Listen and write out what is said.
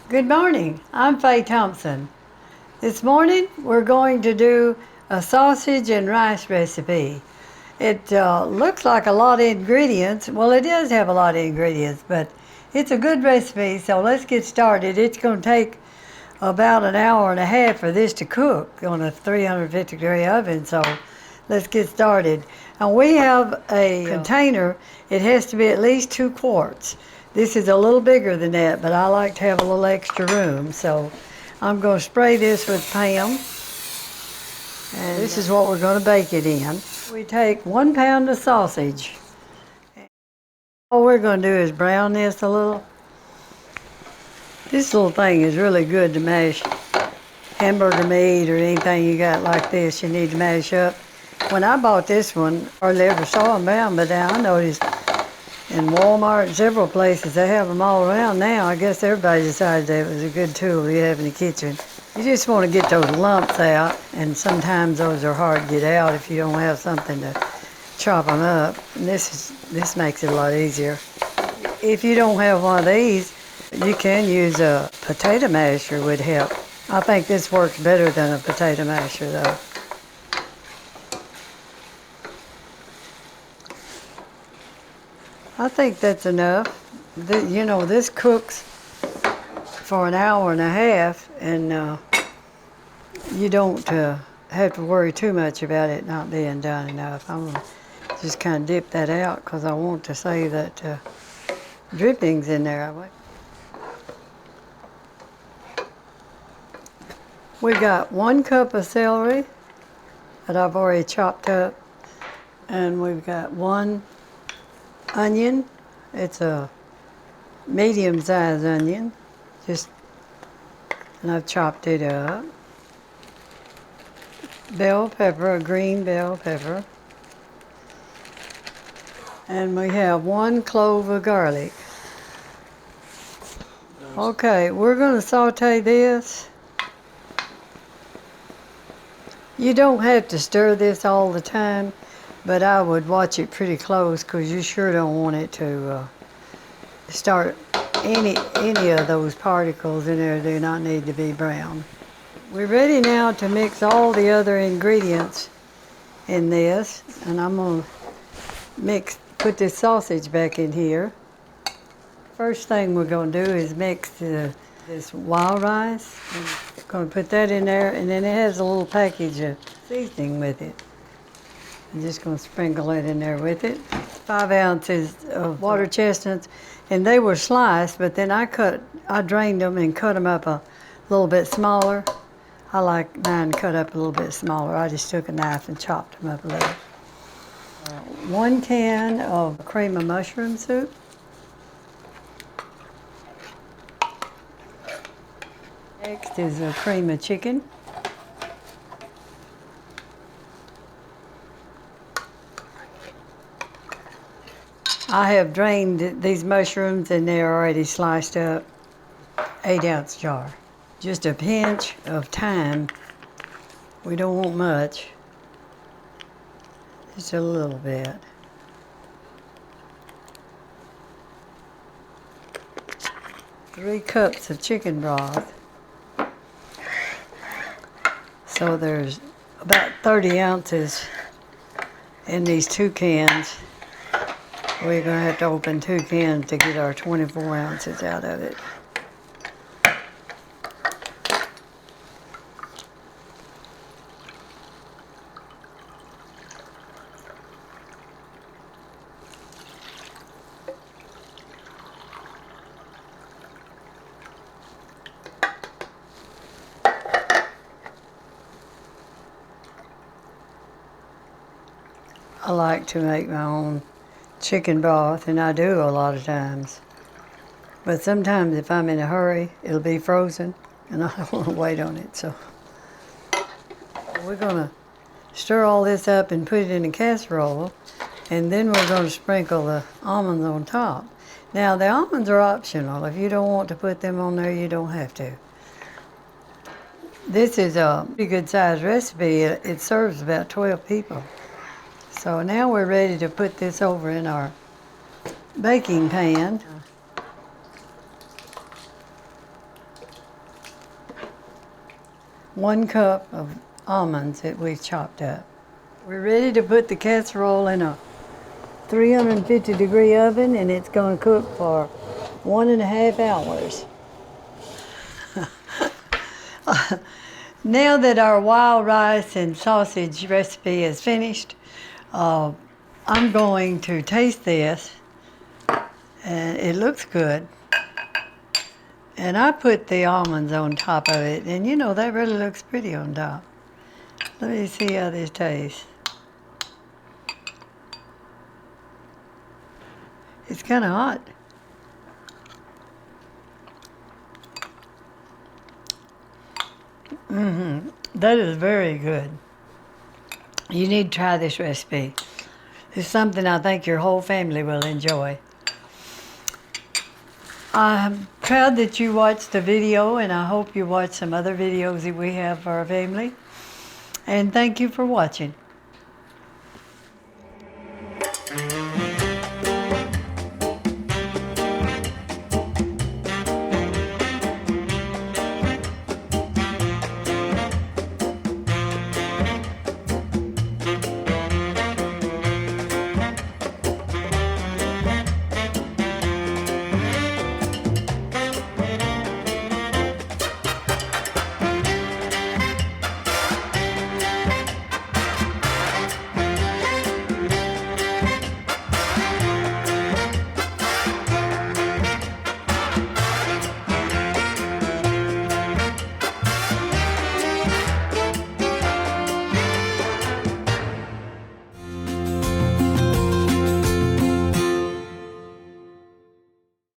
Good morning, I'm Faye Thompson. This morning we're going to do a sausage and rice recipe. It looks like a lot of ingredients. Well, it does have a lot of ingredients, but it's a good recipe, so let's get started. It's going to take about an hour and a half for this to cook on a 350-degree oven, so let's get started. Now we have a container. It has to be at least 2 quarts. This is a little bigger than that, but I like to have a little extra room, so I'm going to spray this with Pam. And this is what we're going to bake it in. We take 1 pound of sausage. All we're going to do is brown this a little. This little thing is really good to mash hamburger meat or anything you got like this you need to mash up. When I bought this one, I hardly ever saw them brown, but now I noticed in Walmart and several places they have them all around now. I guess everybody decided that it was a good tool you have in the kitchen. You just want to get those lumps out, and sometimes those are hard to get out if you don't have something to chop them up. And this makes it a lot easier. If you don't have one of these, you can use a potato masher would help. I think this works better than a potato masher though. I think that's enough. You know, this cooks for an hour and a half, and you don't have to worry too much about it not being done enough. I'm gonna just kind of dip that out because I want to save that drippings in there. We got 1 cup of celery that I've already chopped up, and we've got 1 onion. It's a medium-sized onion, and I've chopped it up. Bell pepper, a green bell pepper. And we have 1 clove of garlic. Okay, we're going to saute this. You don't have to stir this all the time, but I would watch it pretty close because you sure don't want it to start any of those particles in there do not need to be brown. We're ready now to mix all the other ingredients in this, and I'm going to put this sausage back in here. First thing we're going to do is mix this wild rice. I'm going to put that in there, and then it has a little package of seasoning with it. I'm just going to sprinkle it in there with it. 5 ounces of water chestnuts, and they were sliced, but then I drained them and cut them up a little bit smaller. I like mine cut up a little bit smaller. I just took a knife and chopped them up a little. 1 can of cream of mushroom soup. Next is a cream of chicken. I have drained these mushrooms and they're already sliced up. 8-ounce jar. Just a pinch of thyme. We don't want much. Just a little bit. Three cups of chicken broth. So there's about 30 ounces in these 2 cans. We're going to have to open 2 cans to get our 24 ounces out of it. I like to make my own chicken broth, and I do a lot of times. But sometimes if I'm in a hurry, it'll be frozen, and I don't want to wait on it. So we're going to stir all this up and put it in a casserole, and then we're going to sprinkle the almonds on top. Now, the almonds are optional. If you don't want to put them on there, you don't have to. This is a pretty good sized recipe. It serves about 12 people. So now we're ready to put this over in our baking pan. 1 cup of almonds that we've chopped up. We're ready to put the casserole in a 350-degree oven, and it's going to cook for 1.5 hours. Now that our wild rice and sausage recipe is finished, I'm going to taste this, and it looks good. And I put the almonds on top of it, and you know, that really looks pretty on top. Let me see how this tastes. It's kind of hot. That is very good. You need to try this recipe. It's something I think your whole family will enjoy. I'm proud that you watched the video, and I hope you watch some other videos that we have for our family. And thank you for watching.